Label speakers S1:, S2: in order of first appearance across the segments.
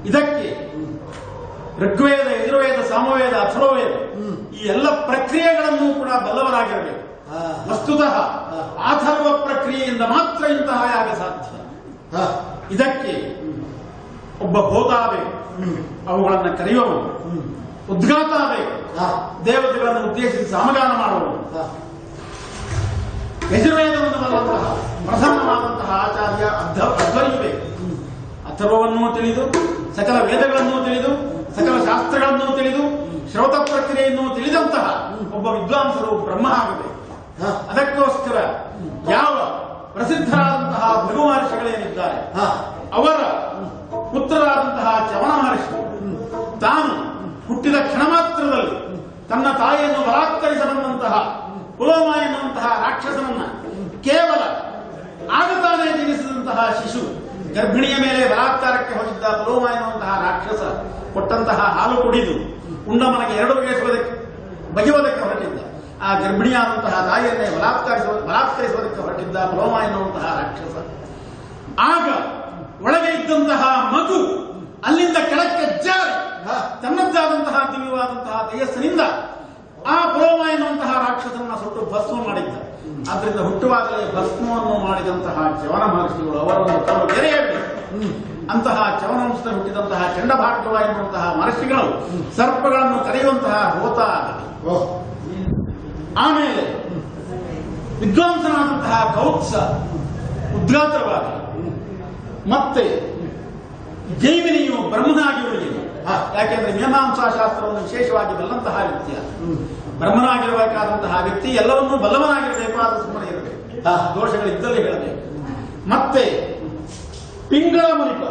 S1: ಇದಕ್ಕೆ ಋಗ್ವೇದ, ಯಜುರ್ವೇದ, ಸಾಮವೇದ, ಅಥರ್ವವೇದ ಈ ಎಲ್ಲ ಪ್ರಕ್ರಿಯೆಗಳನ್ನು ಕೂಡ ಬಲ್ಲವರಾಗಿರಬೇಕು. ವಸ್ತುತಃ ಅಥರ್ವ ಪ್ರಕ್ರಿಯೆಯಿಂದ ಮಾತ್ರ ಇಂತಹ ಯಾಗ ಸಾಧ್ಯ. ಇದಕ್ಕೆ ಒಬ್ಬ ಹೋತ ಬೇಕು, ಅವುಗಳನ್ನು ಕರೆಯುವವನು. ಉದ್ಘಾತ ಬೇಕು, ದೇವತೆಗಳನ್ನು ಉದ್ದೇಶಿಸಿ ಸಾಮಗಾನ ಮಾಡುವವನು. ಯಜುರ್ವೇದವನ್ನು ಬರುವಂತಹ ಪ್ರಧಾನವಾದಂತಹ ಆಚಾರ್ಯ ಅಧ್ವರ್ಯು ಬೇಕು. ಅಥರ್ವವನ್ನೂ ತಿಳಿದು, ಸಕಲ ವೇದಗಳನ್ನೂ ತಿಳಿದು, ಸಕಲ ಶಾಸ್ತ್ರಗಳನ್ನೂ ತಿಳಿದು, ಶ್ರೌತ ಪ್ರಕ್ರಿಯೆಯನ್ನು ತಿಳಿದಂತಹ ಒಬ್ಬ ವಿದ್ವಾಂಸರು ಬ್ರಹ್ಮ ಆಗಬೇಕು. ಅದಕ್ಕೋಸ್ಕರ ಯಾವ ಪ್ರಸಿದ್ಧರಾದಂತಹ ಭೃಗು ಮಹರ್ಷಿಗಳೇನಿದ್ದಾರೆ ಅವರ ಪುತ್ರರಾದಂತಹ ಚವನ ಮಹರ್ಷಿ ತಾನು ಹುಟ್ಟಿದ ಕ್ಷಣ ಮಾತ್ರದಲ್ಲಿ ತನ್ನ ತಾಯಿಯನ್ನು ಬಲಾತ್ಕರಿಸಬಂದಂತಹ ಪುಲೋಮ ಎನ್ನುವಂತಹ ರಾಕ್ಷಸನನ್ನ ಕೇವಲ ಆಗತಾನೇ ಜನಿಸಿದಂತಹ ಶಿಶು, ಗರ್ಭಿಣಿಯ ಮೇಲೆ ಬಲಾತ್ಕಾರಕ್ಕೆ ಹೋಗಿದ್ದ ಪುಲೋಮ ಎನ್ನುವಂತಹ ರಾಕ್ಷಸ ಕೊಟ್ಟಂತಹ ಹಾಲು ಕುಡಿದು ಉಂಡಮನೆಗೆ 2 ಬಗೆಯುವುದಕ್ಕೆ ಹೊರಟಿದ್ದ. ಆ ಗರ್ಭಿಣಿಯಾದಂತಹ ತಾಯಿಯನ್ನೇ ಬಲಾತ್ಕರಿಸುವುದಕ್ಕೆ ಹೊರಟಿದ್ದ ಪುಲೋಮ ಎನ್ನುವಂತಹ ರಾಕ್ಷಸ. ಆಗ ಒಳಗೆ ಇದ್ದಂತಹ ಮಗು ಅಲ್ಲಿಂದ ಕೆಳಕ್ಕೆ ಜಾರಿ ತನ್ನದ್ದಾದಂತಹ ದಿವ್ಯವಾದಂತಹ ತೇಜಸ್ಸಿನಿಂದ ಆ ಪುಲೋಮ ಎನ್ನುವಂತಹ ರಾಕ್ಷಸನನ್ನ ಸುಟ್ಟು ಭಸ್ಮ ಮಾಡಿದ್ದ. ಆದ್ರಿಂದ ಹುಟ್ಟುವಾಗಲೇ ಭಸ್ಮವನ್ನು ಮಾಡಿದಂತಹ ಚವನ ಮಹರ್ಷಿಗಳು ಅವರನ್ನು ತಾವು ಬೇರೆಯಾಗಲಿ ಅಂತಹ ಚವನವಂಶದ ಹುಟ್ಟಿದಂತಹ ಚಂಡಭಾರ್ಗವ ಎನ್ನುವಂತಹ ಮಹರ್ಷಿಗಳು ಸರ್ಪಗಳನ್ನು ಕರೆಯುವಂತಹ ಹೋತ. ಆಮೇಲೆ ವಿದ್ವಾಂಸನಾದಂತಹ ಕೌತ್ಸ ಉದ್ಘಾತವಾಗಿ, ಮತ್ತೆ ಜೈಮಿನಿಯು ಬ್ರಹ್ಮನಾಗಿ ಉಳಿಯಲಿ. ಯಾಕೆಂದ್ರೆ ಮೀಮಾಂಸಾ ಶಾಸ್ತ್ರವನ್ನು ವಿಶೇಷವಾಗಿ ಬಲ್ಲಂತಹ ವ್ಯಕ್ತಿಯ ಬ್ರಹ್ಮನಾಗಿರಬೇಕಾದಂತಹ ವ್ಯಕ್ತಿ ಎಲ್ಲವನ್ನೂ ಬಲ್ಲವನಾಗಿರಬೇಕು. ಆದ ಸುಮ್ಮನೆ ಇರಬೇಕು, ದೋಷಗಳಿದ್ದಲ್ಲಿ ಹೇಳಬೇಕು. ಮತ್ತೆ ಪಿಂಗಳ ಮುನಿಪ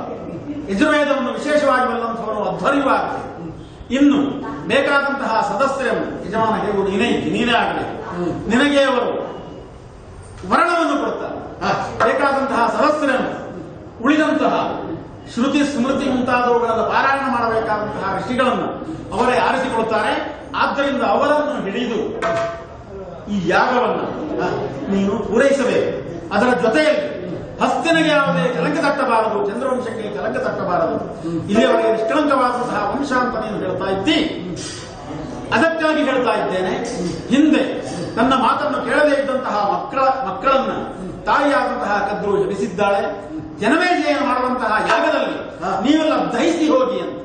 S1: ಯಜುರ್ವೇದವನ್ನು ವಿಶೇಷವಾಗಿ ಬಲ್ಲಂಥವನು ಅಧ್ವರ್ಯವಾಗಬೇಕು. ಇನ್ನು ಬೇಕಾದಂತಹ ಸದಸ್ಯರನ್ನು ಯಜಮಾನ ಹೇಗೂ ನೀನೇ ಆಗಬೇಕು. ನಿನಗೆ ಅವರು ವರ್ಣವನ್ನು ಕೊಡುತ್ತಾರೆ. ಬೇಕಾದಂತಹ ಸದಸ್ಯರನ್ನು ಉಳಿದಂತಹ ಶ್ರುತಿ ಸ್ಮೃತಿ ಮುಂತಾದವುಗಳನ್ನು ಪಾರಾಯಣ ಮಾಡಬೇಕಾದಂತಹ ಋಷಿಗಳನ್ನು ಅವರೇ ಆರಿಸಿಕೊಡುತ್ತಾರೆ. ಆದ್ದರಿಂದ ಅವರನ್ನು ಹಿಡಿದು ಈ ಯಾಗವನ್ನು ನೀನು ಪೂರೈಸಬೇಕು. ಅದರ ಜೊತೆಯಲ್ಲಿ ಹಸ್ತಿನಿಗೆ ಯಾವುದೇ ಕಲಂಕ ತಟ್ಟಬಾರದು, ಚಂದ್ರವಂಶಕ್ಕೆ ಕಲಂಕ ತಟ್ಟಬಾರದು. ಇಲ್ಲಿಯವರೆಗೆ ನಿಷ್ಕಳಂಕವಾದಂತಹ ವಂಶ ಅಂತ ನೀನು ಹೇಳ್ತಾ ಇದ್ದಿ. ಅದಕ್ಕಾಗಿ ಹೇಳ್ತಾ ಇದ್ದೇನೆ, ಹಿಂದೆ ನನ್ನ ಮಾತನ್ನು ಕೇಳದೇ ಇದ್ದಂತಹ ಮಕ್ಕಳನ್ನ ತಾಯಿಯಾದಂತಹ ಕದ್ರು ಶಪಿಸಿದ್ದಾಳೆ. ಜನಮೇಜಯ ಮಾಡುವಂತಹ ಯಾಗದಲ್ಲಿ ನೀವೆಲ್ಲ ದಹಿಸಿ ಹೋಗಿ ಅಂತ.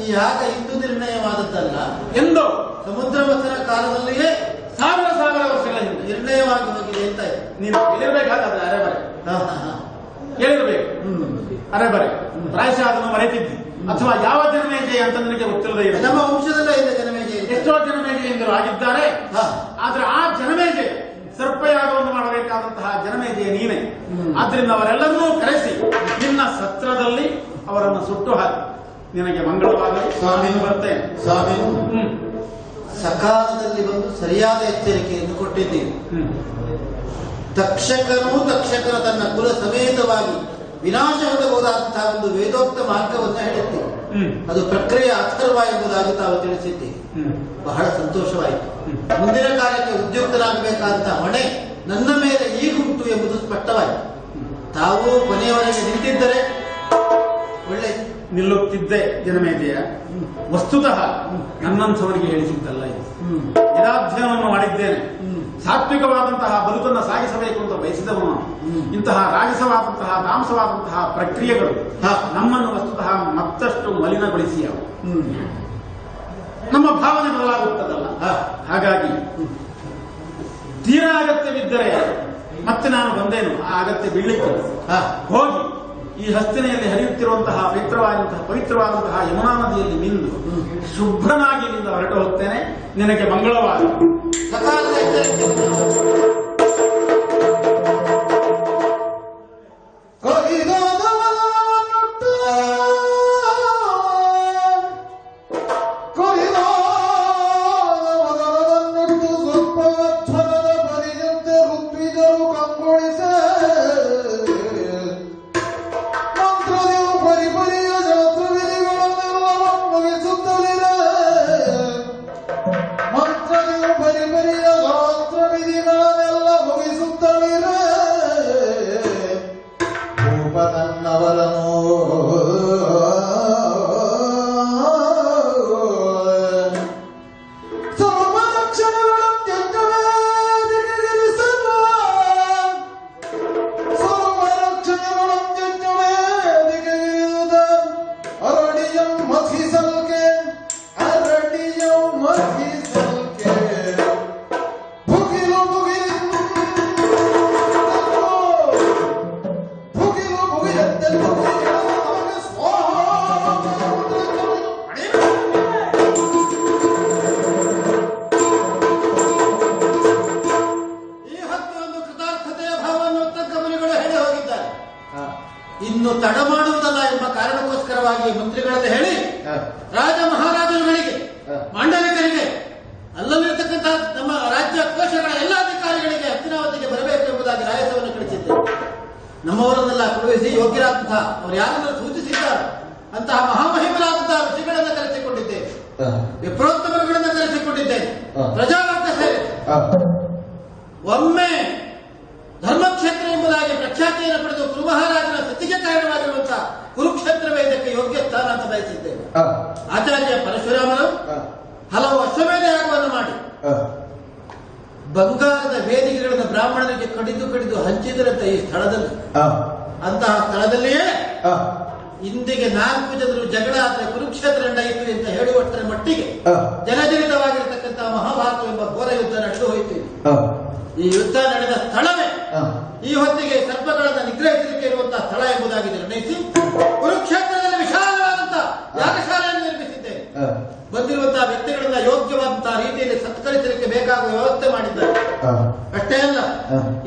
S2: ಈ ಯಾಗ ಇಂದು ನಿರ್ಣಯವಾದದ್ದಲ್ಲ
S1: ಎಂದು
S2: ಸಮುದ್ರ ಮಥನ ಕಾಲದಲ್ಲಿಯೇ
S1: ಸಾವಿರ ವರ್ಷಗಳ ಹಿಂದೆ
S2: ನಿರ್ಣಯವಾಗಿ ಹೋಗಿದೆ ಅಂತ
S1: ನೀನು ಹೇಳಿರ್ಬೇಕಾದ್ರೆ ಅರೆಬರೆ ಹೇಳಿರ್ಬೇಕು. ಅರೆಬರೆ ಪ್ರಾಯಶಃ ಅದನ್ನು ಮರೆತಿದ್ದಿ, ಅಥವಾ ಯಾವ ಜನಮೇಜಯ ಅಂತ ನನಗೆ ಗೊತ್ತಿಲ್ಲದೆ ಇದೆ.
S2: ನಮ್ಮ ವಂಶದಲ್ಲೇ ಇದೆ ಜನಮೇಜಯ,
S1: ಎಷ್ಟೋ ಜನಮೇಜಯಂದರು ಆಗಿದ್ದಾರೆ. ಆದ್ರೆ ಆ ಜನಮೇಜಯ ಸರ್ಪಯಾಗವನ್ನು ಮಾಡಬೇಕಾದಂತಹ ಜನಮೇಜಯ ನೀನೇ. ಆದ್ರಿಂದ ಅವರೆಲ್ಲರನ್ನೂ ಕರೆಸಿ ನಿನ್ನ ಸತ್ರದಲ್ಲಿ ಅವರನ್ನು ಸುಟ್ಟು ಹಾಕಿ ನಿನಗೆ ಮಂಗಳವಾಗಲಿ. ಸ್ವಾಮಿ ಬರ್ತೇನೆ.
S2: ಸ್ವಾಮಿ ಸಕಾಲದಲ್ಲಿ ಬಂದು ಸರಿಯಾದ ಎಚ್ಚರಿಕೆಯನ್ನು ಕೊಟ್ಟಿದ್ದೀವಿ. ತಕ್ಷಕನ ತನ್ನ ಕುಲ ಸಮೇತವಾಗಿ ವಿನಾಶ ಹೊಂದಬಹುದಾದಂತಹ ಒಂದು ವೇದೋಕ್ತ ಮಾರ್ಗವನ್ನು ಹೇಳುತ್ತೀವಿ. ಅದು ಪ್ರಕ್ರಿಯೆ ಅಥರ್ವ ಎಂಬುದಾಗಿ ತಾವು ತಿಳಿಸಿದ್ದೀವಿ. ಬಹಳ ಸಂತೋಷವಾಯಿತು. ಮುಂದಿನ ಕಾರ್ಯಕ್ಕೆ ಉದ್ಯುಕ್ತರಾಗಬೇಕಾದಂತಹ ಹೊಣೆ ನನ್ನ ಮೇಲೆ ಈಗುಂಟು ಎಂಬುದು ಸ್ಪಷ್ಟವಾಯಿತು. ತಾವು ಕೊನೆಯವರೆಗೆ ನಿಂತಿದ್ದರೆ ಒಳ್ಳೆ
S1: ನಿಲ್ಲುತ್ತಿದ್ದೆ ಜನಮೇಜಯ. ವಸ್ತುತಃ ನನ್ನಂಥವರಿಗೆ ಹೇಳಿಸಿದ್ದಲ್ಲ ಇದು. ವೇದಾಧ್ಯಯನವನ್ನು ಮಾಡಿದ್ದೇನೆ. ಸಾತ್ವಿಕವಾದಂತಹ ಬದುಕನ್ನು ಸಾಗಿಸಬೇಕು ಅಂತ ಬಯಸಿದವನು. ಇಂತಹ ರಾಜಸವಾದಂತಹ ತಾಮಸವಾದಂತಹ ಪ್ರಕ್ರಿಯೆಗಳು ನಮ್ಮನ್ನು ವಸ್ತುತಃ ಮತ್ತಷ್ಟು ಮಲಿನಗೊಳಿಸಿ ನಮ್ಮ ಭಾವನೆ ಬದಲಾಗುತ್ತದಲ್ಲ. ಹಾಗಾಗಿ ತೀರಾ ಅಗತ್ಯವಿದ್ದರೆ ಮತ್ತೆ ನಾನು ಬಂದೇನು, ಆ ಅಗತ್ಯ ಬೀಳಲಿಕ್ಕೆ ಹೋಗಿ ಈ ಹಸ್ತಿನೆಯಲ್ಲಿ ಹರಿಯುತ್ತಿರುವಂತಹ ಪವಿತ್ರವಾದಂತಹ ಯಮುನಾ ನದಿಯಲ್ಲಿ ಮಿಂದು ಶುಭ್ರನಾಗಿ ನಿಂದ ಹೊರಟು ಹೋಗ್ತೇನೆ. ನಿನಗೆ ಮಂಗಳವಾದ
S2: ನನ್ನವರನು ನೇರವಾಗಿ ಮಂತ್ರಿಗಳನ್ನು ಹೇಳಿ ರಾಜ ಮಹಾರಾಜರುಗಳಿಗೆ ಮಾಂಡಲಿಕರಿಗೆ ಅಲ್ಲಲ್ಲಿರತಕ್ಕಂಥ ನಮ್ಮ ರಾಜ್ಯ ಕೋಶಗಳ ಎಲ್ಲ ಅಧಿಕಾರಿಗಳಿಗೆ ಹಸ್ತಿನಾವತಿಗೆ ಬರಬೇಕು ಎಂಬುದಾಗಿ ರಾಯಸವನ್ನು ಕಳಿಸಿದ್ದೆ. ನಮ್ಮವರನ್ನೆಲ್ಲ ಕಳುಹಿಸಿ ಯೋಗ್ಯರಾದಂತಹ ಅವರು ಯಾರನ್ನು ಸೂಚಿಸಿದ್ದಾರೆ ಅಂತಹ ಮಹಾಮಹಿಮರಾದಂತಹ ಋಷಿಗಳನ್ನು ಕರೆಸಿಕೊಂಡಿದ್ದೇನೆ, ವಿಪ್ರೋತ್ತಮರುಗಳನ್ನು ಕರೆಸಿಕೊಂಡಿದ್ದೇನೆ, ಪ್ರಜಾವರ್ಗ ಸೇರಿ ಒಮ್ಮೆ ಧರ್ಮಕ್ಷೇತ್ರ ಎಂಬುದಾಗಿ ಪ್ರಖ್ಯಾತಿಯನ್ನು ಪಡೆದು ಕುರುಮಹಾರಾಜನ ಸ್ಥಿತಿಗೆ ಕಾರಣವಾಗಿರುವಂತಹ ಕುರುಕ್ಷೇತ್ರವೇ ಇದಕ್ಕೆ ಯೋಗ್ಯ ಸ್ಥಾನ ಅಂತ ಬಯಸಿದ್ದೇನೆ. ಆಚಾರ್ಯ ಪರಶುರಾಮರು ಹಲವು ಅಶ್ವಮೇಧ ಯಾಗವನ್ನು ಮಾಡಿ ಬಂಗಾರದ ವೇದಿಕೆಗಳನ್ನು ಬ್ರಾಹ್ಮಣರಿಗೆ ಕಡಿದು ಹಂಚಿದರಂತೆ ಈ ಸ್ಥಳದಲ್ಲಿ. ಅಂತಹ ಸ್ಥಳದಲ್ಲಿಯೇ ಇಂದಿಗೆ 4 ಜನರು ಜಗಳ ಆದರೆ ಕುರುಕ್ಷೇತ್ರ ನಡೆಯಿತು ಅಂತ ಹೇಳುವಷ್ಟರ ಮಟ್ಟಿಗೆ ಜನಜನಿತವಾಗಿರತಕ್ಕಂತಹ ಮಹಾಭಾರತ ಎಂಬ ಘೋರ ಯುದ್ಧ ನಡೆದು ಹೋಯಿತು. ಈ ಯುದ್ಧ ನಡೆದ ಸ್ಥಳವೇ ಈ ಹೊತ್ತಿಗೆ ಸರ್ಪಗಳನ್ನು ನಿಗ್ರಹಿಸಲಿಕ್ಕೆ ಇರುವಂತಹ ಸ್ಥಳ ಎಂಬುದಾಗಿ ನಿರ್ಣಯಿಸಿ ಕುರುಕ್ಷೇತ್ರದಲ್ಲಿ ವಿಶಾಲವಾದಂತಹ ಯಾಗಶಾಲೆಯನ್ನು ನಿರ್ಮಿಸಿದ್ದೇನೆ. ಬಂದಿರುವಂತಹ ವ್ಯಕ್ತಿಗಳನ್ನ ಯೋಗ್ಯವಾದಂತಹ ರೀತಿಯಲ್ಲಿ ಸತ್ಕರಿಸಲಿಕ್ಕೆ ಬೇಕಾಗುವ ವ್ಯವಸ್ಥೆ ಮಾಡಿದ್ದಾರೆ. ಅಷ್ಟೇ ಅಲ್ಲ,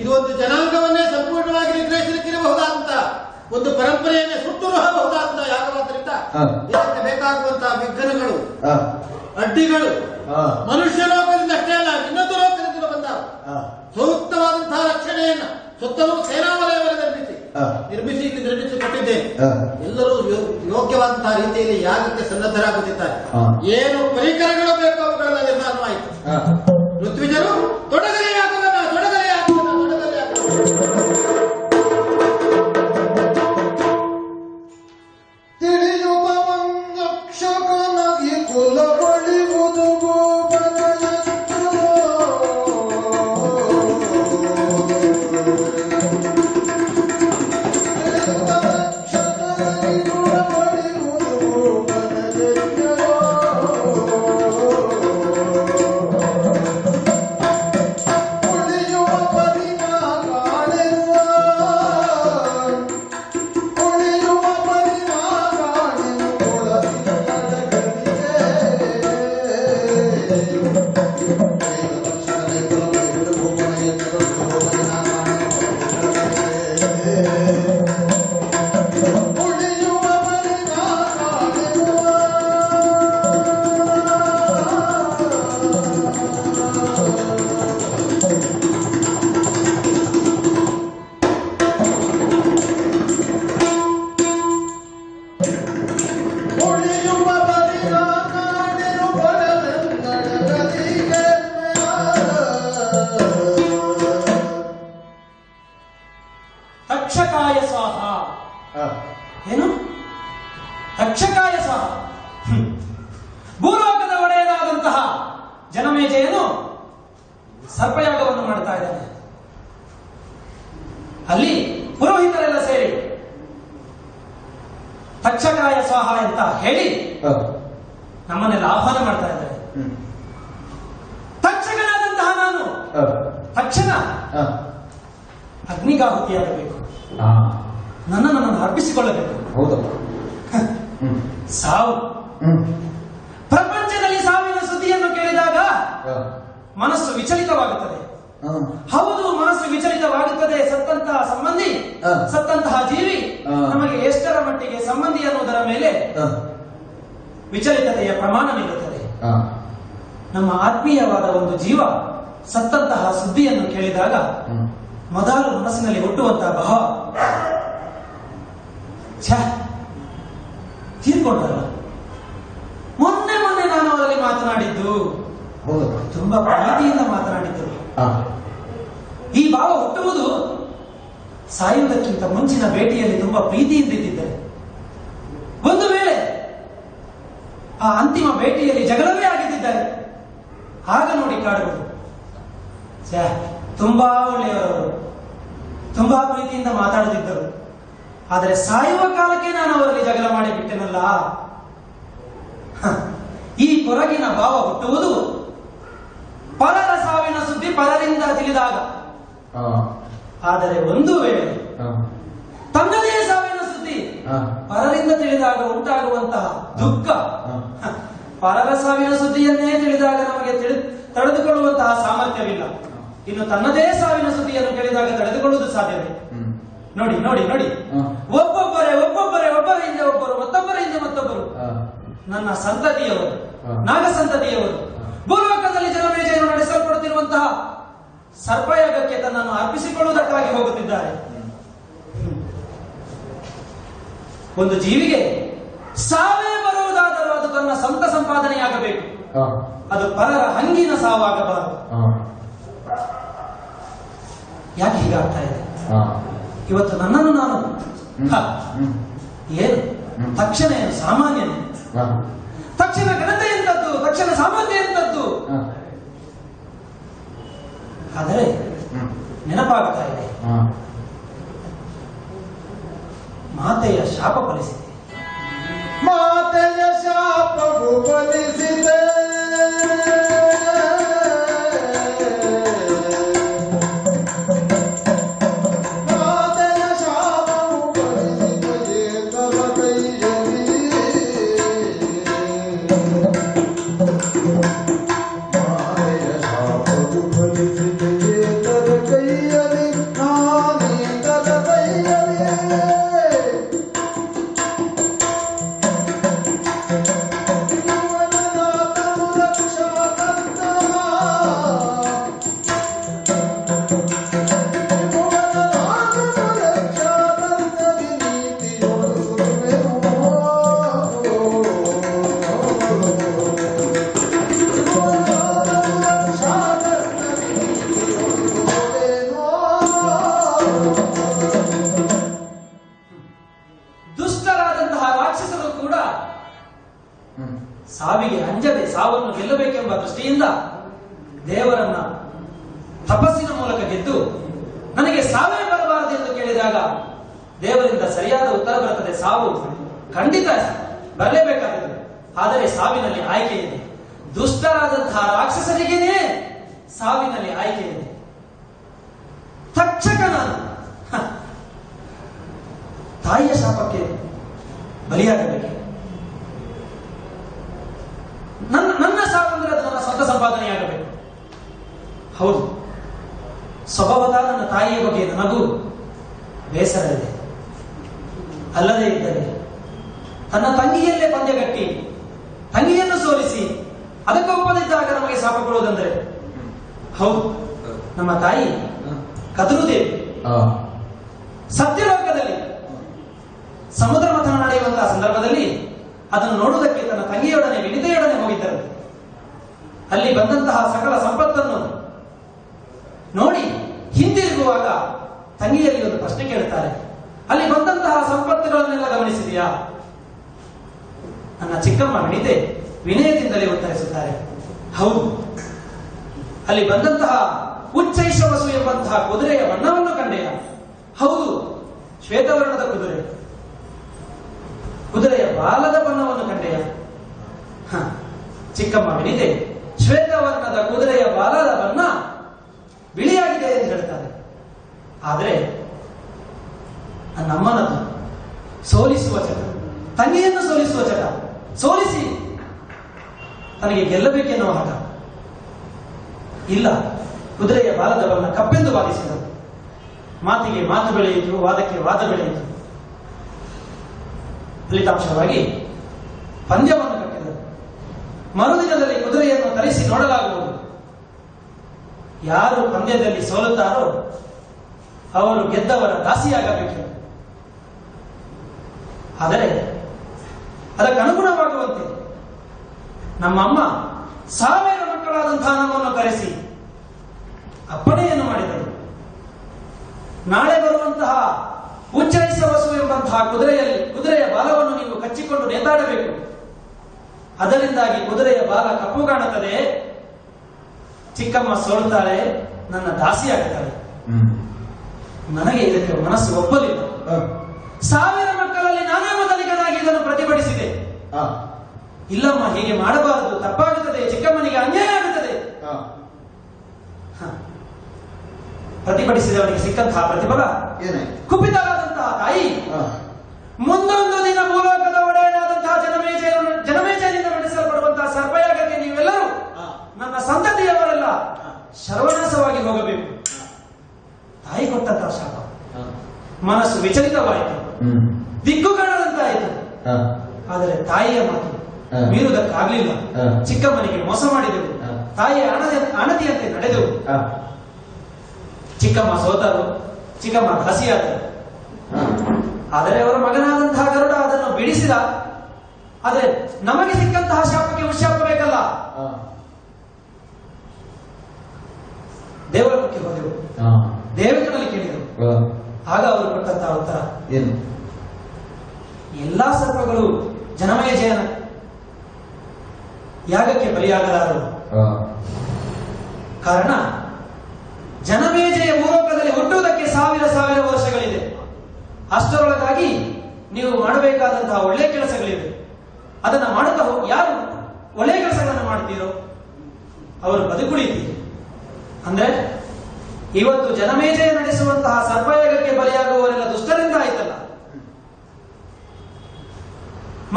S2: ಇದು ಒಂದು ಜನಾಂಗವನ್ನೇ ಸಂಪೂರ್ಣವಾಗಿ ನಿಗ್ರಹಿಸಲಿಕ್ಕೆ ಇರಬಹುದಾದಂತಹ ಒಂದು ಪರಂಪರೆಯನ್ನೇ ಸುಟ್ಟುರಬಹುದಾದಂತಹ ಯಾಗವಾದ್ದರಿಂದ ಇದಕ್ಕೆ ಬೇಕಾಗುವಂತಹ ವಿಘ್ನಗಳು, ಅಡ್ಡಿಗಳು ಮನುಷ್ಯ ಲೋಕದಿಂದ ಅಷ್ಟೇ ಅಲ್ಲ ಇನ್ನೊಂದು ಲೋಕದಿಂದ ಬಂದಾಗ ಸೂಕ್ತವಾದಂತಹ ರಕ್ಷಣೆಯನ್ನ ಸುತ್ತಲೂ ಸೇನಾವಲಯವನ್ನು ನಿರ್ಮಿಸಿ ಇಲ್ಲಿ ನಿರ್ಮಿಸಿಕೊಟ್ಟಿದ್ದೇನೆ. ಎಲ್ಲರೂ ಯೋಗ್ಯವಾದಂತಹ ರೀತಿಯಲ್ಲಿ ಯಾಗಕ್ಕೆ ಸನ್ನದ್ಧರಾಗುತ್ತಿದ್ದಾರೆ. ಏನು ಪರಿಕರಗಳು ಬೇಕು ಅವುಗಳೆಲ್ಲ ನಿರ್ಮಾಣವಾಯಿತು. ಋತ್ವಿಜರು ತೊಡಗಲಿ ಯಾಗವನ್ನ
S3: ತಿಳಿಯುವ ಮಂಗಕ್ಷಕನಾಗಿ ಕುಲ ಬಳಿಯುವುದು
S4: ತಕ್ಷಕಾಯ ಸ್ವಾಹ. ಏನು ತಕ್ಷಕಾಯ ಸ್ವಾಹ? ಭೂಲೋಕದ ಒಡೆಯದಾದಂತಹ ಜನಮೇಜಯನು ಸರ್ಪಯಾಗವನ್ನು ಮಾಡ್ತಾ ಇದ್ದಾನೆ. ಅಲ್ಲಿ ಪುರೋಹಿತರೆಲ್ಲ ಸೇರಿ ತಕ್ಷಕಾಯ ಸ್ವಾಹ ಅಂತ ಹೇಳಿ ನಮ್ಮನ್ನೆಲ್ಲ ಆಹ್ವಾನ ಮಾಡ್ತಾ ಇದ್ದಾರೆ. ತಕ್ಷಕನಾದಂತಹ ನಾನು ತಕ್ಷಣ ಅಗ್ನಿಗಾಹುತಿಯಾಗಬೇಕು, ನನ್ನನ್ನು ಅರ್ಪಿಸಿಕೊಳ್ಳಬೇಕು. ಸಾವು, ಪ್ರಪಂಚದಲ್ಲಿ ಸಾವಿನ ಸುದ್ದಿಯನ್ನು ಕೇಳಿದಾಗ ಮನಸ್ಸು ವಿಚಲಿತವಾಗುತ್ತದೆ. ಹೌದು, ಮನಸ್ಸು ವಿಚಲಿತವಾಗುತ್ತದೆ. ಸತ್ತಂತಹ ಸಂಬಂಧಿ, ಸತ್ತಂತಹ ಜೀವಿ ನಮಗೆ ಎಷ್ಟರ ಮಟ್ಟಿಗೆ ಸಂಬಂಧಿ ಅನ್ನುವುದರ ಮೇಲೆ ವಿಚಲಿತತೆಯ ಪ್ರಮಾಣ ನಿಲ್ಲುತ್ತದೆ. ನಮ್ಮ ಆತ್ಮೀಯವಾದ ಒಂದು ಜೀವ ಸತ್ತಂತಹ ಸುದ್ದಿಯನ್ನು ಕೇಳಿದಾಗ ಮೊದಲು ಮನಸ್ಸಿನಲ್ಲಿ ಹುಟ್ಟುವಂತಹ ಭಾವ, ತೀರ್ಕೊಂಡಲ್ಲ. ಮೊನ್ನೆ ನಾನು ಅವರಲ್ಲಿ ಮಾತನಾಡಿದ್ದು ತುಂಬಾ ಪ್ರೀತಿಯಿಂದ ಮಾತನಾಡಿದ್ದು. ಈ ಭಾವ ಹುಟ್ಟುವುದು ಸಾಯುವುದಕ್ಕಿಂತ ಮುಂಚಿನ ಭೇಟಿಯಲ್ಲಿ ತುಂಬಾ ಪ್ರೀತಿಯಿಂದ ಇದ್ದಿದ್ದರೆ, ಒಂದು ವೇಳೆ ಆ ಅಂತಿಮ ಭೇಟಿಯಲ್ಲಿ ಜಗಳವೇ ಆಗಿದ್ದರೆ ಆಗ ನೋಡಿ ಕಾಡುವುದು. ತುಂಬಾ ಒಳ್ಳೆಯವರು, ತುಂಬಾ ಪ್ರೀತಿಯಿಂದ ಮಾತಾಡುತ್ತಿದ್ದರು. ಆದರೆ ಸಾಯುವ ಕಾಲಕ್ಕೆ ನಾನು ಅವರಲ್ಲಿ ಜಗಳ ಮಾಡಿಬಿಟ್ಟೆನಲ್ಲ. ಈ ಕೊರಗಿನ ಭಾವ ಹುಟ್ಟುವುದು ಪರರ ಸಾವಿನ ಸುದ್ದಿ ಪರರಿಂದ ತಿಳಿದಾಗ. ಆದರೆ ಒಂದು ವೇಳೆ ತನ್ನದೇ ಸಾವಿನ ಸುದ್ದಿ ಪರರಿಂದ ತಿಳಿದಾಗ ಉಂಟಾಗುವಂತಹ ದುಃಖ, ಪರರ ಸಾವಿನ ಸುದ್ದಿಯನ್ನೇ ತಿಳಿದಾಗ ನಮಗೆ ತಡೆದುಕೊಳ್ಳುವಂತಹ ಸಾಮರ್ಥ್ಯವಿಲ್ಲ. ಇನ್ನು ತನ್ನದೇ ಸಾವಿನ ಸುದ್ದಿಯನ್ನು ಕೇಳಿದಾಗ ತಡೆದುಕೊಳ್ಳುವುದು ಸಾಧ್ಯವೇ? ನೋಡಿ, ಒಬ್ಬೊಬ್ಬರೇ ಒಬ್ಬರ ಹಿಂದೆ ಒಬ್ಬರು, ಮತ್ತೊಬ್ಬರ ಹಿಂದೆ ನನ್ನ ಸಂತತಿಯವರು, ನಾಗ ಸಂತತಿಯವರು ಭೂಲೋಕದಲ್ಲಿ ಜನಮೇಜಯನು ನಡೆಸಲ್ಪಡುತ್ತಿರುವಂತಹ ಸರ್ಪಯಾಗಕ್ಕೆ ತನ್ನನ್ನು ಅರ್ಪಿಸಿಕೊಳ್ಳುವುದಕ್ಕಾಗಿ ಹೋಗುತ್ತಿದ್ದಾರೆ. ಒಂದು ಜೀವಿಗೆ ಸಾವೇ ಬರುವುದಾದರೂ ಅದು ತನ್ನ ಸ್ವಂತ ಸಂಪಾದನೆಯಾಗಬೇಕು. ಅದು ಪರರ ಹಂಗಿನ ಸಾವಾಗಬಾರದು. ಯಾಕೆ ಹೀಗಾಗ್ತಾ ಇದೆ? ಇವತ್ತು ನನ್ನನ್ನು ನಾನು ಏನು ತಕ್ಷಣ ಏನು ಸಾಮಾನ್ಯನೇ, ತಕ್ಷಣ ಘನತೆ ಎಂತದ್ದು, ತಕ್ಷಣ ಸಾಮರ್ಥ್ಯ ಎಂತದ್ದು. ಆದರೆ ನೆನಪಾಗ್ತಾ ಇದೆ, ಮಾತೆಯ ಶಾಪ ಫಲಿಸಿದೆ.
S3: ಮಾತೆಯ ಶಾಪವು ಫಲಿಸಿದೆ. ಮಾತೆಯ ಶಾಪವು ಫಲಿಸಿದೆ ಏಕಲ ಕೈಯಲ್ಲಿ. ಮಾತೆಯ ಶಾಪವು ಫಲಿಸಿದೆ ಏಕಲ ಕೈಯಲ್ಲಿ. ನಾನೇಕಲ ಕೈಯಲ್ಲಿ.
S4: ದುಷ್ಟರಾದಂತಹ ರಾಕ್ಷಸರು ಕೂಡ ಸಾವಿಗೆ ಅಂಜದೆ ಸಾವನ್ನು ಗೆಲ್ಲಬೇಕೆಂಬ ದೃಷ್ಟಿಯಿಂದ ದೇವರನ್ನ ತಪಸ್ಸಿನ ಮೂಲಕ ಗೆದ್ದು ನನಗೆ ಸಾವೇ ಬರಬಾರದು ಎಂದು ಕೇಳಿದಾಗ ದೇವರಿಂದ ಸರಿಯಾದ ಉತ್ತರ ಬರುತ್ತದೆ. ಸಾವು ಖಂಡಿತ ಬರಲೇಬೇಕಾಗುತ್ತದೆ, ಆದರೆ ಸಾವಿನಲ್ಲಿ ಆಯ್ಕೆ ಇದೆ. ದುಷ್ಟರಾದಂತಹ ರಾಕ್ಷಸರಿಗೇನೆ ಸಾವಿನಲ್ಲಿ ಆಯ್ಕೆ ಇದೆ. ತಕ್ಷಕ ನಾನು ತಾಯಿಯ ಶಾಪಕ್ಕೆ ಬಲಿಯಾಗಬೇಕು. ನನ್ನ ಸಾವಂದ್ರೆ ಅದು ನನ್ನ ಸ್ವಂತ ಸಂಪಾದನೆಯಾಗಬೇಕು. ಹೌದು, ಸ್ವಭಾವದ ನನ್ನ ತಾಯಿಯ ಬಗ್ಗೆ ನನಗೂ ಬೇಸರ ಇದೆ. ಅಲ್ಲದೇ ಇದ್ದರೆ ತನ್ನ ತಂಗಿಯಲ್ಲೇ ಪಂದ್ಯಗಟ್ಟಿ ತಂಗಿಯನ್ನು ಸೋಲಿಸಿ ಅದಕ್ಕೆ ಒಪ್ಪದಿದ್ದಾಗ ನಮಗೆ ಶಾಪ ಕೊಡುವುದಂದ್ರೆ, ಹೌದು, ನಮ್ಮ ತಾಯಿ ಕದ್ರುದೇವಿ ಸತ್ಯಲೋಕದಲ್ಲಿ ಸಮುದ್ರ ಮಥನ ನಡೆಯುವಂತಹ ಸಂದರ್ಭದಲ್ಲಿ ಅದನ್ನು ನೋಡುವುದಕ್ಕೆ ತನ್ನ ತಂಗಿಯೊಡನೆ ವಿನಿತೆಯೊಡನೆ ಹೋಗಿದ್ದರು. ಅಲ್ಲಿ ಬಂದಂತಹ ಸಕಲ ಸಂಪತ್ತನ್ನು ನೋಡಿ ಹಿಂದಿರುಗುವಾಗ ತಂಗಿಯಲ್ಲಿ ಒಂದು ಪ್ರಶ್ನೆ ಕೇಳುತ್ತಾರೆ, ಅಲ್ಲಿ ಬಂದಂತಹ ಸಂಪತ್ತುಗಳನ್ನೆಲ್ಲ ಗಮನಿಸಿದೆಯಾ? ನನ್ನ ಚಿಕ್ಕಮ್ಮ ವಿನಿತೆ ವಿನಯದಿಂದಲೇ ಉತ್ತರಿಸುತ್ತಾರೆ, ಹೌದು. ಅಲ್ಲಿ ಬಂದಂತಹ ಉಚ್ಚೈಷವಸು ಎಂಬಂತಹ ಕುದುರೆಯ ಬಣ್ಣವನ್ನು ಕಂಡೆಯ? ಹೌದು, ಶ್ವೇತವರ್ಣದ ಕುದುರೆ. ಕುದುರೆಯ ಬಾಲದ ಬಣ್ಣವನ್ನು ಕಂಡೆಯ? ಚಿಕ್ಕಮ್ಮ ವಿನಿತೆ ಶ್ವೇತವರ್ಣದ ಕುದುರೆಯ ಬಾಲದ ಬಣ್ಣ ಬಿಳಿಯಾಗಿದೆ ಎಂದು ಹೇಳ್ತಾರೆ. ಆದರೆ ನನ್ನಮ್ಮನದು ಸೋಲಿಸುವ ಚಟ, ತಂಗಿಯನ್ನು ಸೋಲಿಸುವ ಚಟ, ಸೋಲಿಸಿ ತನಗೆ ಗೆಲ್ಲಬೇಕೆನ್ನುವ ಹಠ ಇಲ್ಲ. ಕುದುರೆಯ ಬಾಲದ ಬಣ್ಣ ಕಪ್ಪೆಂದು ವಾದಿಸಿದರು. ಮಾತಿಗೆ ಮಾತು ಬೆಳೆಯಿತು, ವಾದಕ್ಕೆ ವಾದ ಬೆಳೆಯಿತು. ಫಲಿತಾಂಶವಾಗಿ ಪಂದ್ಯವನ್ನು ಕಟ್ಟಿದರು. ಮರುದಿನದಲ್ಲಿ ಕುದುರೆಯನ್ನು ತರಿಸಿ ನೋಡಲಾಗುವುದು. ಯಾರು ಪಂದ್ಯದಲ್ಲಿ ಸೋಲುತ್ತಾರೋ ಅವರು ಗೆದ್ದವರ ದಾಸಿಯಾಗಬೇಕು. ಆದರೆ ಅದಕ್ಕನುಗುಣವಾಗುವಂತೆ ನಮ್ಮಮ್ಮ 1000 ಮಕ್ಕಳಾದಂತಹ ನಮ್ಮನ್ನು ಕರೆಸಿ ಅಪ್ಪಣೆಯನ್ನು ಮಾಡಿದರು. ನಾಳೆ ಬರುವಂತಹ ಉಚ್ಚರಿಸವಸು ಎಂಬಂತಹ ಕುದುರೆಯ ಬಾಲವನ್ನು ನೀವು ಕಚ್ಚಿಕೊಂಡು ನೇತಾಡಬೇಕು. ಅದರಿಂದಾಗಿ ಕುದುರೆಯ ಬಾಲ ಕಪ್ಪು ಕಾಣುತ್ತದೆ. ಚಿಕ್ಕಮ್ಮ ಸೋಲ್ತಾಳೆ, ನನ್ನ ದಾಸಿಯಾಗುತ್ತಾಳೆ. ನನಗೆ ಇದಕ್ಕೆ ಮನಸ್ಸು ಒಪ್ಪಲಿಲ್ಲ. 1000 ಮಕ್ಕಳಲ್ಲಿ ನಾನೇ ಮೊದಲಿಗನಾಗಿ ಇದನ್ನು ಪ್ರತಿಭಟಿಸಿದೆ. ಇಲ್ಲಮ್ಮ, ಹೀಗೆ ಮಾಡಬಾರದು, ತಪ್ಪಾಗುತ್ತದೆ, ಚಿಕ್ಕಮ್ಮನಿಗೆ ಅನ್ಯಾಯ ಆಗುತ್ತದೆ. ಪ್ರತಿಭಟಿಸಿದವನಿಗೆ ಸಿಕ್ಕಂತಹ ಪ್ರತಿಫಲ ಕುಪಿತರಾದಂತಹ ತಾಯಿ ಮುಂದೊಂದು ದಿನ ಭೂಲೋಕದ ಒಡೆಯನಾದಂತಹ ಜನಮೇಜಯನಿಂದ ನಡೆಸಲ್ಪಡುವಂತಹ ಸರ್ಪಯಾಗಕ್ಕೆ ನೀವೆಲ್ಲರೂ ನನ್ನ ಸಂತತಿಯವರೆಲ್ಲ ಸರ್ವನಾಶವಾಗಿ ಹೋಗಬೇಕು. ತಾಯಿ ಕೊಟ್ಟಂತಹ ಶಾಪ. ಮನಸ್ಸು ವಿಚಲಿತವಾಯಿತು, ದಿಕ್ಕು ಕಾಣದಂತಾಯಿತು. ಆದರೆ ತಾಯಿಯ ಮಾತು ಮೀರುವುದಕ್ಕಾಗ್ಲಿಲ್ಲ. ಚಿಕ್ಕಮ್ಮನಿಗೆ ಮೋಸ ಮಾಡಿದೆವು, ತಾಯಿಯ ಅಣತಿಯಂತೆ ನಡೆದೆವು. ಚಿಕ್ಕಮ್ಮ ಸೋತರು, ಚಿಕ್ಕಮ್ಮ ಹಸಿಯಾದರು. ಆದರೆ ಅವರ ಮಗನಾದಂತಹ ಗರುಡ ಅದನ್ನು ಬಿಡಿಸಿದ. ಆದರೆ ನಮಗೆ ಸಿಕ್ಕಂತಹ ಶಾಪಕ್ಕೆ ಉಶಾಪ ಬೇಕಲ್ಲ. ದೇವರ ಬಗ್ಗೆ ಹೋದೆವು, ದೇವತೆಗಳಲ್ಲಿ ಕೇಳಿದೆವು. ಆಗ ಅವರು ಕೊಟ್ಟಂತಹ ಉತ್ತರ
S3: ಏನು?
S4: ಎಲ್ಲಾ ಸರ್ಪಗಳು ಜನಮೇಜಯನ ಯಾಗಕ್ಕೆ ಬಲಿಯಾಗಲಾರರು. ಕಾರಣ ಜನಮೇಜಯ ಭೂಲೋಕದಲ್ಲಿ ಹುಟ್ಟುವುದಕ್ಕೆ ಸಾವಿರ ವರ್ಷಗಳಿದೆ. ಅಷ್ಟರೊಳಗಾಗಿ ನೀವು ಮಾಡಬೇಕಾದಂತಹ ಒಳ್ಳೆಯ ಕೆಲಸಗಳಿವೆ. ಅದನ್ನ ಮಾಡುತ್ತಾ ಯಾರು ಒಳ್ಳೆಯ ಕೆಲಸಗಳನ್ನು ಮಾಡ್ತೀರೋ ಅವರು ಬದುಕುಳಿತೀರಿ. ಅಂದ್ರೆ ಇವತ್ತು ಜನಮೇಜಯ ನಡೆಸುವಂತಹ ಸರ್ಪಯಾಗಕ್ಕೆ ಬಲಿಯಾಗುವವರೆಲ್ಲ ದುಷ್ಟರಿಂದ ಆಯ್ತಲ್ಲ.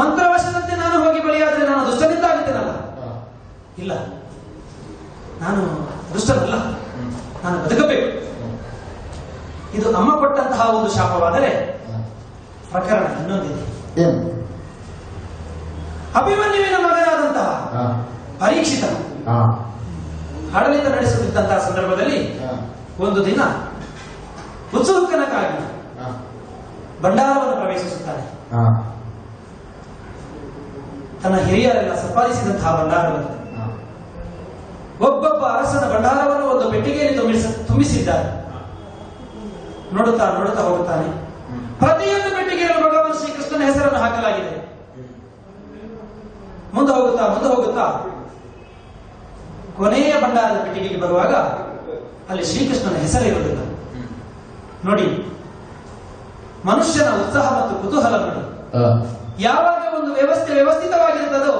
S4: ಮಂತ್ರವಶದಂತೆ ನಾನು ಹೋಗಿ ಬಲಿಯಾದ್ರೆ ನಾನು ದುಷ್ಟನಿಂದ ಆಗುತ್ತೇನಲ್ಲ. ಇಲ್ಲ, ನಾನು ದುಷ್ಟನಲ್ಲ, ನಾನು ಬದುಕಬೇಕು. ಇದು ಅಮ್ಮ ಕೊಟ್ಟಂತಹ ಒಂದು ಶಾಪವಾದರೆ ಪ್ರಕರಣ ಇನ್ನೊಂದಿದೆ. ಅಭಿಮನ್ಯುವಿನ ಮಗನಾದಂತಹ ಪರೀಕ್ಷಿತ ಆಡಳಿತ ನಡೆಸುತ್ತಿದ್ದಂತಹ ಸಂದರ್ಭದಲ್ಲಿ ಒಂದು ದಿನ ಉತ್ಸುಕನಕ್ಕಾಗಿ ಭಂಡಾರವನ್ನು ಪ್ರವೇಶಿಸುತ್ತಾನೆ. ತನ್ನ ಹಿರಿಯರೆಲ್ಲ ಸಂಪಾದಿಸಿದಂತಹ ಭಂಡಾರವನ್ನು ಒಬ್ಬೊಬ್ಬ ಅರಸನ ಭಂಡಾರವನ್ನು ಒಂದು ಪೆಟ್ಟಿಗೆಯಲ್ಲಿ ತುಂಬಿಸಿದ್ದಾರೆ. ನೋಡುತ್ತಾ ಹೋಗುತ್ತಾನೆ. ಪ್ರತಿಯೊಂದು ಪೆಟ್ಟಿಗೆಯಲ್ಲಿ ಭಗವಾನ್ ಶ್ರೀಕೃಷ್ಣನ ಹೆಸರನ್ನು ಹಾಕಲಾಗಿದೆ. ಮುಂದೆ ಹೋಗುತ್ತಾ ಕೊನೆಯ ಭಂಡಾರದ ಪೆಟ್ಟಿಗೆಗೆ ಬರುವಾಗ ಅಲ್ಲಿ ಶ್ರೀಕೃಷ್ಣನ ಹೆಸರಿರುವುದಿಲ್ಲ. ನೋಡಿ, ಮನುಷ್ಯನ ಉತ್ಸಾಹ ಮತ್ತು ಕುತೂಹಲ ನೋಡಿ. ಯಾವಾಗ ಒಂದು ವ್ಯವಸ್ಥಿತವಾಗಿರುತ್ತದೋ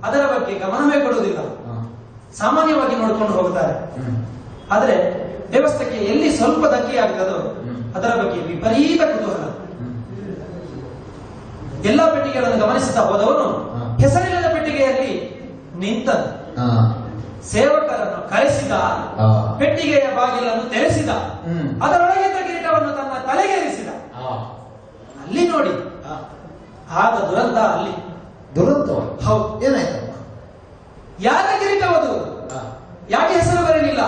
S4: ಅದರ ಬಗ್ಗೆ ಗಮನವೇ ಕೊಡುವುದಿಲ್ಲ. ಸಾಮಾನ್ಯವಾಗಿ ನೋಡಿಕೊಂಡು ಹೋಗುತ್ತಾರೆ. ಆದರೆ ವ್ಯವಸ್ಥೆಗೆ ಎಲ್ಲಿ ಸ್ವಲ್ಪ ಧಕ್ಕೆಯಾಗುತ್ತದೋ ಅದರ ಬಗ್ಗೆ ವಿಪರೀತ ಕುತೂಹಲ. ಎಲ್ಲಾ ಪೆಟ್ಟಿಗೆಗಳನ್ನು ಗಮನಿಸುತ್ತಾ ಹೋದವನು ಹೆಸರಿಲ್ಲದ ಪೆಟ್ಟಿಗೆಯಲ್ಲಿ ನಿಂತ ಸೇವಕರನ್ನು ಕರೆಸಿದ, ಪೆಟ್ಟಿಗೆಯ ಬಾಗಿಲನ್ನು ತೆರೆಸಿದ, ಅದರೊಳಗಿದ್ದ ಕಿರೀಟವನ್ನು ತನ್ನ ತಲೆಗೇರಿಸಿದ. ಅಲ್ಲಿ ನೋಡಿ, ಆದ ದುರಂತ. ಅಲ್ಲಿ
S3: ದುರಂತ.
S4: ಹೌದು.
S3: ಏನಾಯ್ತಮ್ಮ?
S4: ಯಾರ ಕಿರೀಟವದು? ಯಾಕೆ ಹೆಸರು ಬರಲಿಲ್ಲ?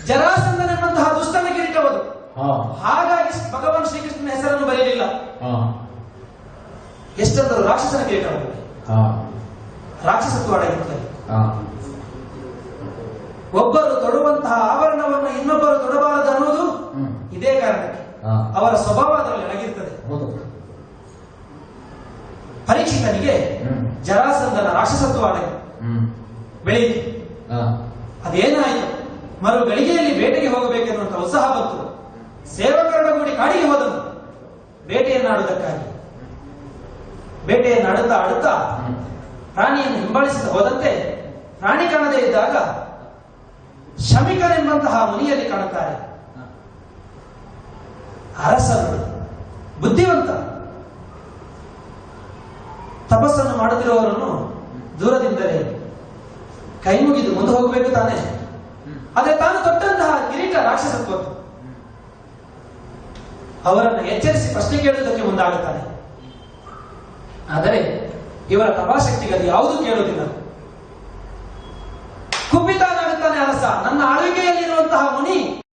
S4: ಜರಾಸಂಧನೆಂಬಂತಹ ದುಷ್ಟನ ಕಿರೀಟವದು. ಹಾಗಾಗಿ ಭಗವಾನ್ ಶ್ರೀಕೃಷ್ಣನ ಹೆಸರನ್ನು ಬರೆಯಲಿಲ್ಲ. ಎಷ್ಟೊಂದು ರಾಕ್ಷಸನ ಕಿರೀಟವದು. ರಾಕ್ಷಸತ್ವ ಅಡಗಿರುತ್ತದೆ. ಒಬ್ಬರು ತೊಡುವಂತಹ ಆವರಣವನ್ನು ಇನ್ನೊಬ್ಬರು ತೊಡಬಾರದು ಅನ್ನೋದು ಇದೇ ಕಾರಣಕ್ಕೆ. ಅವರ ಸ್ವಭಾವ ಅದರಲ್ಲಿ ಅಡಗಿರುತ್ತದೆ. ಪರೀಕ್ಷಿತನಿಗೆ ಜರಾಸಂಧನ ರಾಕ್ಷಸತ್ವ ಅಡಗಿ ಬೆಳೆಯಿತು. ಅದೇನಾಯಿತು? ಮರು ಗಳಿಗೆಯಲ್ಲಿ ಬೇಟೆಗೆ ಹೋಗಬೇಕೆನ್ನುವಂತ ಉತ್ಸಾಹ ಬಂತು. ಸೇವಕರೊಡಗೂಡಿ ಕಾಡಿಗೆ ಹೋದನು ಬೇಟೆಯನ್ನಾಡುವುದಕ್ಕಾಗಿ. ಬೇಟೆಯನ್ನಾಡುತ್ತಾ ಪ್ರಾಣಿಯನ್ನು ಹಿಂಬಾಲಿಸಿದ ಹೋದಂತೆ ಪ್ರಾಣಿ ಕಾಣದೇ ಇದ್ದಾಗ ಶಮಿಕನೆಂಬಂತಹ ಮುನಿಯಲ್ಲಿ ಕಾಣುತ್ತಾರೆ. ಅರಸನು ಬುದ್ಧಿವಂತ. ತಪಸ್ಸನ್ನು ಮಾಡುತ್ತಿರುವವರನ್ನು ದೂರದಿಂದಲೇ ಕೈ ಮುಗಿದು ಮುಂದೆ ಹೋಗಬೇಕು ತಾನೆ. ಆದರೆ ತಾನು ತೊಟ್ಟಂತಹ ಕಿರೀಟ ರಾಕ್ಷಸತ್ವ. ಅವರನ್ನು ಎಚ್ಚರಿಸಿ ಪ್ರಶ್ನೆ ಕೇಳುವುದಕ್ಕೆ ಮುಂದಾಗುತ್ತಾನೆ. ಆದರೆ ಇವರ ತಪಾಶಕ್ತಿಗೆ ಅದು ಯಾವುದೂ ಕೇಳುವುದಿಲ್ಲ. ಕುಪಿತನಾಗುತ್ತಾನೆ ಅರಸ. ನನ್ನ ಆಳ್ವಿಕೆಯಲ್ಲಿರುವಂತಹ ಮುನಿ